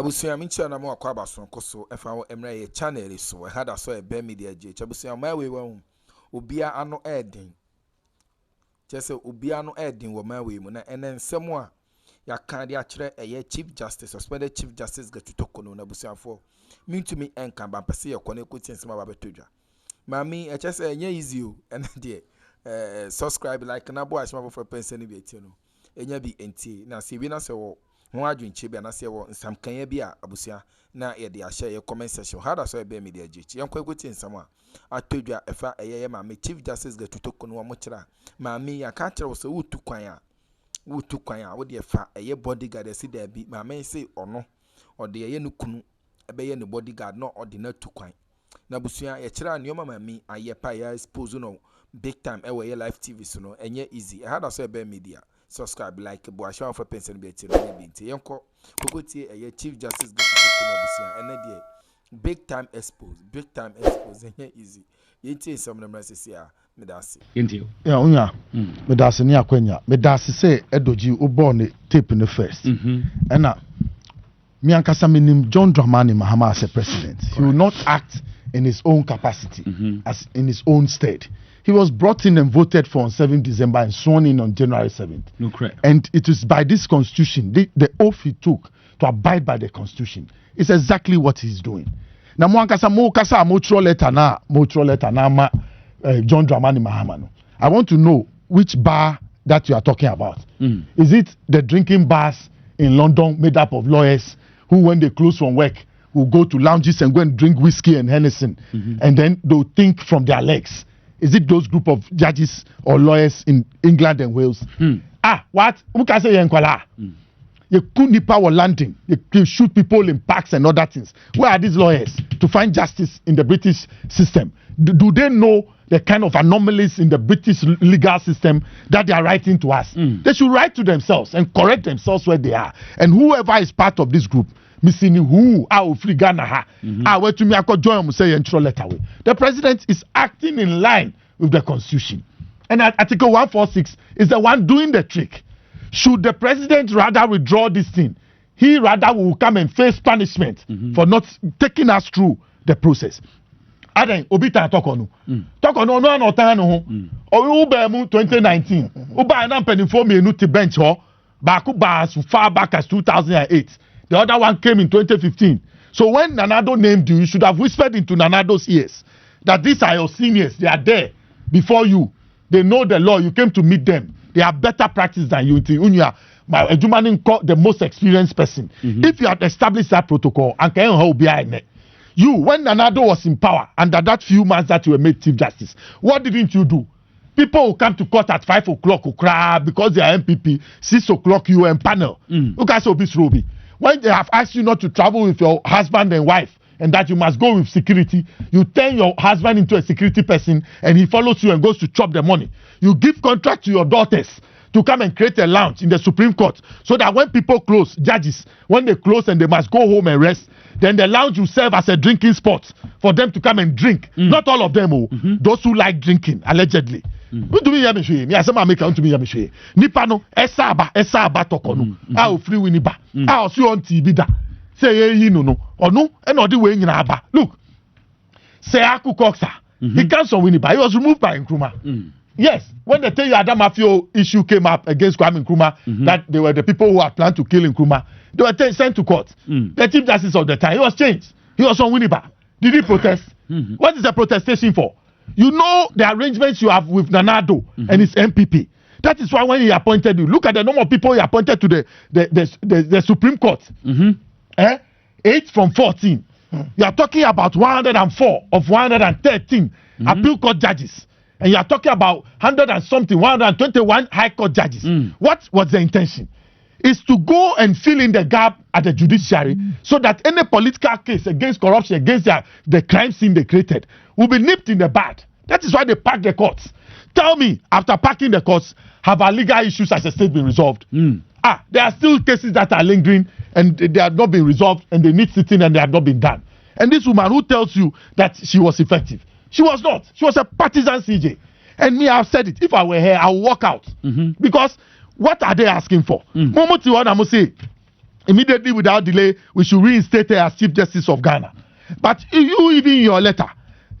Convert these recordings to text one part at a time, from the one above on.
abusia minchi na mo akwa baso nkoso efa wo emra ye channel so e hada so e be media je abusia ma we hu obia ano eden chese obia ano eden wo ma we mu na enen nsem a ya kan de a kire eye chief justice suspended chief justice CJ Torkonoo na abusia fo mintumi enka ba pese ye kone kwoti nsem ba betodwa mami e chese enye easy o ene de subscribe like na bo asma for pension bi eti no enya bi enti na se bi na se wo ho adwenche bi na se wo nsam kan bi a abusia na ye de ahye ye comment section how da so be media jechi yenkwa kwoti nsam a atodwa efa eye mami chief justice CJ Torkonoo mo kira mami ya ka kira wo se wutu kwan a wo de efa eye bodyguard esi da bi mami say ono o de eye no kunu ebe ye no bodyguard no o de na tu kwan na busia ye kira nioma mami aye pa ya expose no big time ewe ye live TV so no enye easy how da so be media subscribe like bo asha for pension be ti no be nti yenko kokoti eye chief justice CJ Torkonoo busia ene de big time expose enye easy yenti some na sisi a medasi yenti ya onya medasi ni akwanya medasi say edoji ubo ne tape no first ena me ankasa menim John Dramani Mahama as a president. He will not act in his own capacity as in his own state. He was brought in and voted for on 7th December and sworn in on January 7th. No, correct. And it is by this constitution, the oath he took to abide by the constitution, is exactly what he's doing. Now, mo kasa motro letter na John Dramani Mahama. No. I want to know which bar that you are talking about. Is it the drinking bars in London made up of lawyers who, when they close from work, will go to lounges and go and drink whiskey and Hennessy, and then they'll think from their legs? Is it those group of judges or lawyers in England and Wales? What? You couldn't power landing. You shoot people in parks and other things. Where are these lawyers to find justice in the British system? Do they know the kind of anomalies in the British legal system that they are writing to us? They should write to themselves and correct themselves where they are. And whoever is part of this group, the president is acting in line with the constitution. And Article 146 is the one doing the trick. Should the president rather withdraw this thing, he rather will come and face punishment for not taking us through the process. Aden Obita Torkonoo. Torkonoo no anotano ho. Ube 2019. Uba na mpenifo mienu ti bench ho. Baku ba as far back as 2008. The other one came in 2015. So when Nanado named you should have whispered into Nanado's ears that these are your seniors. They are there before you. They know the law. You came to meet them. They have better practice than you. The most experienced person. If you had established that protocol, you, when Nanado was in power, under that few months that you were made Chief Justice, what didn't you do? People will come to court at 5 o'clock because they are MPP, 6 o'clock you were in panel. When they have asked you not to travel with your husband and wife, and that you must go with security, you turn your husband into a security person and he follows you and goes to chop the money. You give contract to your daughters to come and create a lounge in the Supreme Court so that when people close, judges, when they close and they must go home and rest, then the lounge will serve as a drinking spot for them to come and drink. Not all of them, those who like drinking, allegedly. What do we hear me say? Me asema make out to me hear me say. Nipa no esaba Torkonoo. Ah free winiba. Ah osu on TV da. Say ye no. Onu e no de we nyina aba. Look. Say Akukoksa. He comes from Winiba. He was removed by Akroma. Yes, when they tell you Adam Mafio issue came up against Kwame Nkrumah, that they were the people who had planned to kill Nkrumah, they were sent to court. The Chief Justice of the time, he was changed. He was on Winiba. Did he protest? What is the protestation for? You know the arrangements you have with Nanado and his MPP. That is why when he appointed you, look at the number of people he appointed to the Supreme Court. 8 from 14. You are talking about 104 of 113 appeal court judges. And you are talking about 100 and something, 121 high court judges. What was the intention? Is to go and fill in the gap at the judiciary so that any political case against corruption, against the crime scene they created, will be nipped in the bud. That is why they pack the courts. Tell me, after packing the courts, have our legal issues as a state been resolved? There are still cases that are lingering and they have not been resolved and they need sitting and they have not been done. And this woman who tells you that she was effective, she was not. She was a partisan CJ. And me, I've said it. If I were here, I would walk out. Because what are they asking for? Momoti wana mo say, immediately without delay, we should reinstate her as Chief Justice of Ghana. But you, even in your letter,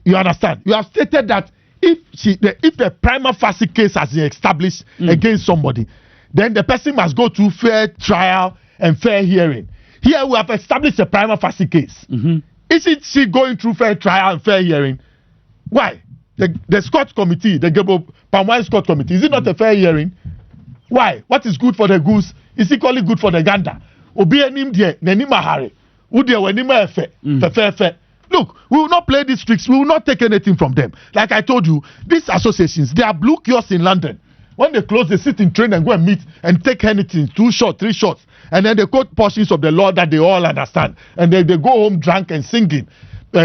you understand, you have stated that if a prima facie case has been established against somebody, then the person must go through fair trial and fair hearing. Here we have established a prima facie case. Isn't she going through fair trial and fair hearing? Why? The Scott Committee, the Palmwine Scott Committee, is it not a fair hearing? Why? What is good for the goose is equally good for the gander. Obi enim die, nenim ahare. Udie wenim efe. Look, we will not play these tricks. We will not take anything from them. Like I told you, these associations, they are blue kiosks in London. When they close, they sit in train and go and meet and take anything, 2 shots, 3 shots. And then they quote portions of the law that they all understand. And then they go home drunk and singing.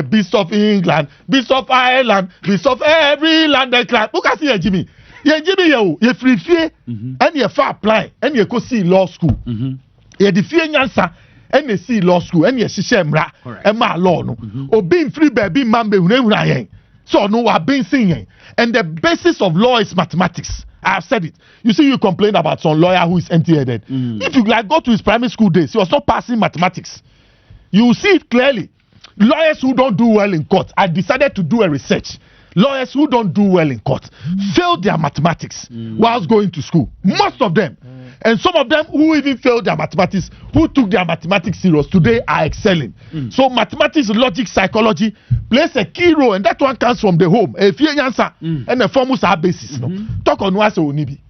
Beast of England, Beast of Ireland, Beast of every land they cry. Look at you, Jimmy. You Jimmy, you free fear, and you far apply, and you go see law school. You the fear answer, and you see law school, and you see shemra, and my law no. Or being free baby mambe who so no are being singing. And the basis of law is mathematics. I have said it. You see, you complain about some lawyer who is empty-headed. If you like go to his primary school days, he was not passing mathematics. You will see it clearly. Lawyers who don't do well in court, I decided to do a research. Lawyers who don't do well in court failed their mathematics whilst going to school. Most of them. And some of them who even failed their mathematics, who took their mathematics serious, today are excelling. So mathematics, logic, psychology plays a key role, and that one comes from the home. If you answer, and the formulas are basis. Torkonoo as Onibi.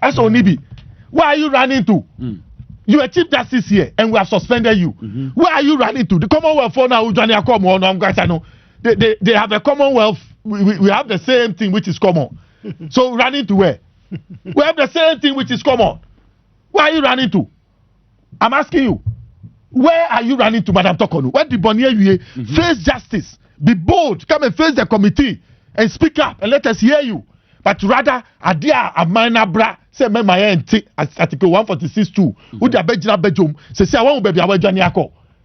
As Onibi. Where are you running to? You are Chief Justice here, and we have suspended you. Where are you running to? The Commonwealth for now, they have a Commonwealth. We have the same thing which is common. So running to where? We have the same thing which is common. Where are you running to? I'm asking you. Where are you running to, Madam Torkonoo? When the Bonnier face justice, be bold, come and face the committee and speak up and let us hear you. But rather, adia a minor bra say me my article 146(2). Who the bejina bedroom say I want baby away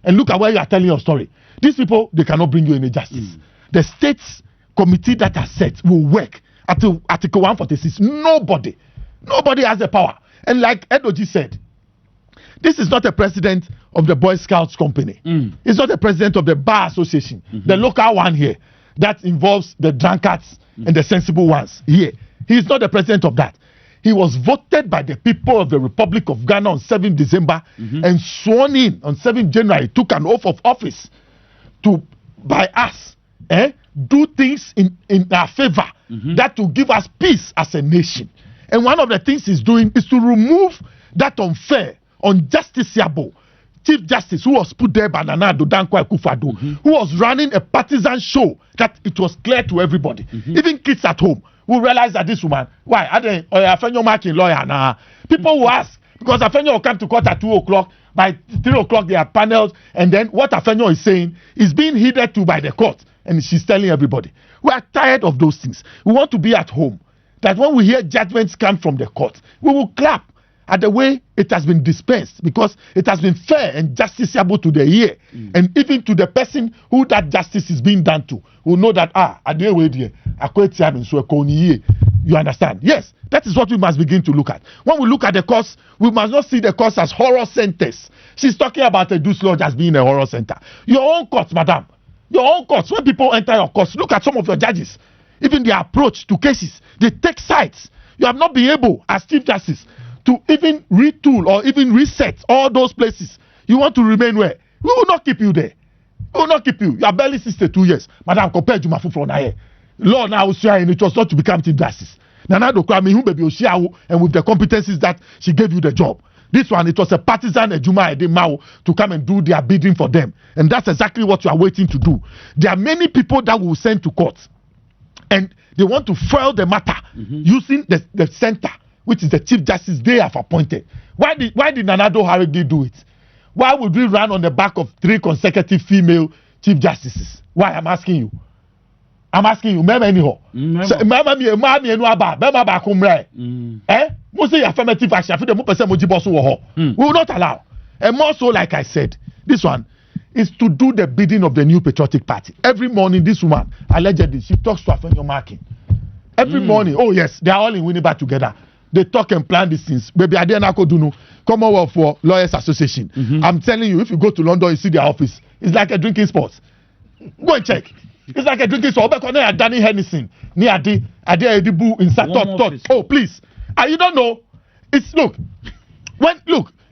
and look at where you are telling your story. These people, they cannot bring you any justice. The state's committee that are set will work. Article 146. Nobody has the power. And like Edoji said, this is not a president of the Boy Scouts company. It's not a president of the Bar Association, the local one here that involves the drunkards and the sensible ones here. He is not the president of that. He was voted by the people of the Republic of Ghana on 7 December and sworn in on 7 January, took an oath of office to, by us, do things in our favor that will give us peace as a nation. And one of the things he's doing is to remove that unfair, unjusticiable Chief Justice who was put there by Nana Addo Dankwa Akufo-Addo, who was running a partisan show that it was clear to everybody. Even kids at home will realize that this woman, why? Afenyo marking lawyer now. People will ask, because Afenyo will come to court at 2 o'clock, by 3 o'clock they are panels, and then what Afenyo is saying is being heeded to by the court, and she's telling everybody. We are tired of those things. We want to be at home. That when we hear judgments come from the court, we will clap at the way it has been dispensed, because it has been fair and justiciable to the ear, and even to the person who that justice is being done to, who know that you understand? Yes, that is what we must begin to look at. When we look at the courts, we must not see the courts as horror centers. She's talking about a Deuce Lodge as being a horror center. Your own courts, madam, your own courts. When people enter your courts, look at some of your judges. Even their approach to cases, they take sides. You have not been able, as Chief Justice, to even retool or even reset all those places. You want to remain where? We will not keep you there. We will not keep you. You are barely 62 years. Madam, compared to Mafu from here. Law now is trying, it was not to become Chief Justice. Nana Addo who baby and with the competencies that she gave you the job. This one, it was a partisan Ejuma Edemao to come and do their bidding for them. And that's exactexactly what you are waiting to do. There are many people that will send to court. And they want to foil the matter using the center, which is the Chief Justice they have appointed. Why did Nana Addo hurriedly do it? Why would we run on the back of 3 consecutive female Chief Justices? Why? I'm asking you. I'm asking you. Mema anyhow. Most affirmative action. We will not allow. And more so, like I said, this one is to do the bidding of the New Patriotic Party. Every morning, this woman, allegedly, she talks to Afenyo Markin. Every morning, oh yes, they are all in Winnipeg together. they talk and plan these things. Baby, I didn't do no Commonwealth for Lawyers Association. I'm telling you, if you go to London, you see their office. It's like a drinking spot. Go and check. It's like a drinking spot. Danny Hennison. Near the Edibu in Satot. Oh, please. You don't know. It's look.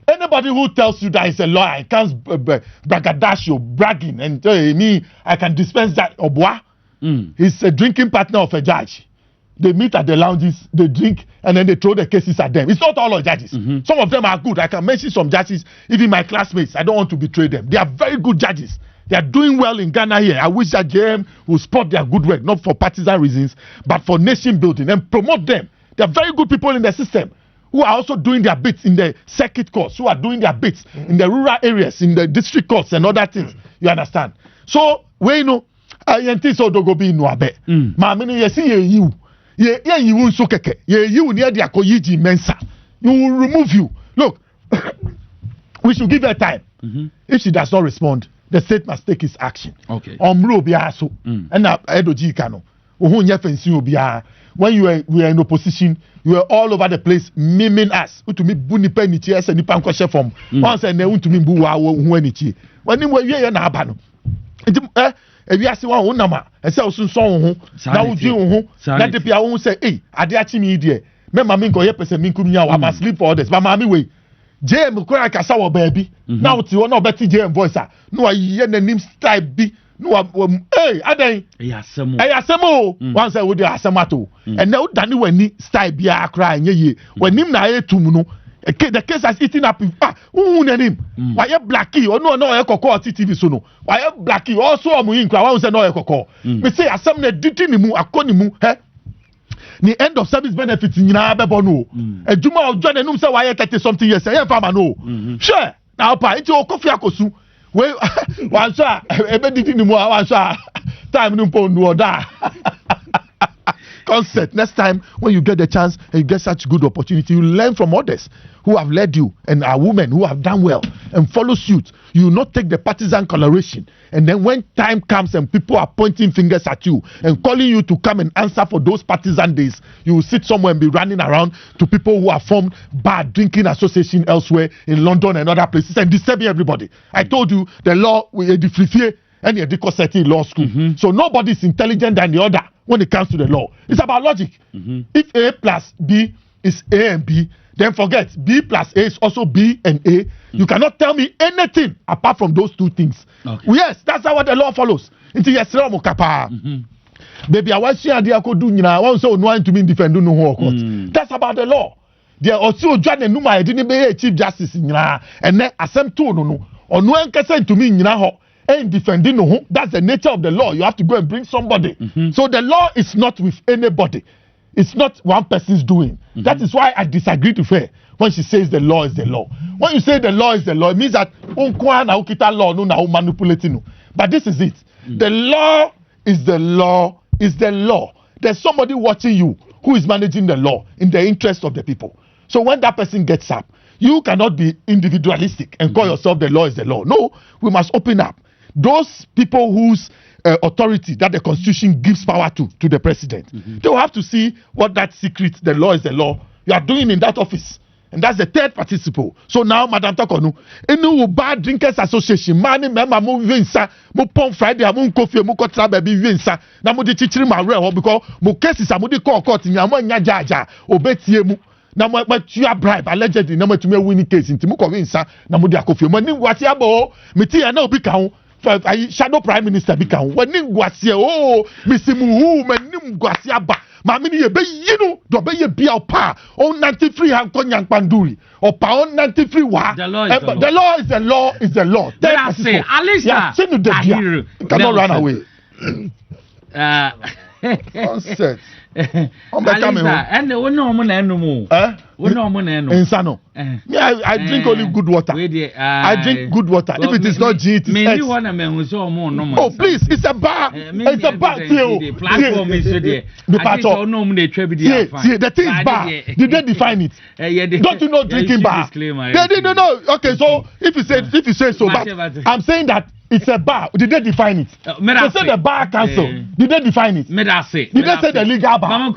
Anybody who tells you that is a lawyer, I can't braggadocio, bragging, and me, I can dispense that. Obwa. He's a drinking partner of a judge. They meet at the lounges, they drink, and then they throw the cases at them. It's not all of judges. Some of them are good. I can mention some judges, even my classmates. I don't want to betray them. They are very good judges. They are doing well in Ghana here. I wish that JM will support their good work, not for partisan reasons, but for nation building and promote them. They are very good people in the system who are also doing their bits in the circuit courts, who are doing their bits in the rural areas, in the district courts and other things. You understand? So, we know, I so dogo be no abe. Mamini yesi you. Yeah, you won't so keke. Yeah, you near the Akoyiji Mensa. You will remove you. Look, we should give her time. If she does not respond, the state must take its action. Okay. Biaso. And now Edoji Kano. When we were in opposition, you were all over the place miming us. To me, buni penny chairs and nipan kwashe from. Once and then to me buwa wenichi. When you were here na abano. If you ask one nama, and say also song now you that the people who say, hey, I did me dear. Me mammy go here person minkumia, I must sleep for others. But mammy way. JM cry casawa baby. Now it's one of Betty JM voice. No, I hear the name style B. No, hey, Aday. Ayasemo. Once I would do Asamato. And now Danny when ni style be a crying ye. When him na tumuno. The case has eaten up. Who name? Why you Blackie? Or no, I coco TV sono. Why you Blackie? Also, I'm in crowd. No, I coco. We say, as some did mu akonimu, eh? The end of service benefits in Abebono. And Juma of John and Numsa, why you 30 something years? I am farmer no. Sure. Now, it's your coffee akosu. Well, one shot, a bit in the more one shot. Time no pon no da. Concept. Next time when you get the chance and you get such good opportunity, you learn from others who have led you and are women who have done well and follow suit. You will not take the partisan coloration. And then when time comes and people are pointing fingers at you and calling you to come and answer for those partisan days, you will sit somewhere and be running around to people who have formed bad drinking association elsewhere in London and other places and disturbing everybody. I told you the law will differentiate any in law school. So nobody is intelligent than the other when it comes to the law. It's about logic. If A plus B is A and B, then forget B plus A is also B and A. You cannot tell me anything apart from those two things. Yes, that's how the law follows. Baby, I want to I want to be defend no. That's about the law. There also John and Numa didn't be Chief Justice in and then assent to no or no one can say to me and defending no. That's the nature of the law. You have to go and bring somebody. So the law is not with anybody. It's not one person's doing. That is why I disagree with her when she says the law is the law. When you say the law is the law, it means that law no manipulating. But this is it. The law is the law is the law. There's somebody watching you who is managing the law in the interest of the people. So when that person gets up, you cannot be individualistic and call yourself the law is the law. No, we must open up. Those people whose authority that the constitution gives power to the president, they will have to see what that secret, the law is the law, you are doing in that office. And that's the third participle. So now, Madam Torkonoo, any bad drinkers association, money, member, mo vinsa, mo pon Friday, mo coffee, mo kotra baby vinsa, na mo di chichiri ma real because mo cases mo di court in yamo nya jaja, obetie mu. Na mo tua bribe allegedly na mo tumi win case nti mo convince na mo di akofie mo ni ngwase abo me ti na obi kan shadow prime minister bi kan woni ngwase o misimu me ni ngwase aba ma me ni ye be yinu do be ye bia pa on 93 han konya panduri o pa on 93 wa the law is the law is the law that's it Alicia cannot run away concept Alisa, and we know mo na enu mo. We know mo na enu. Insano. Me, I drink only good water. I drink good water. If it is not G, it is S. Oh, please, it's a bar. It's a bar. The platform is there. The thing is bar. Did they define it? Don't you know drinking bar? They didn't know. Okay, so if you say so, but I'm saying that it's a bar. Did they define it? They say the bar council. Did they define it? Did they say the legal bar?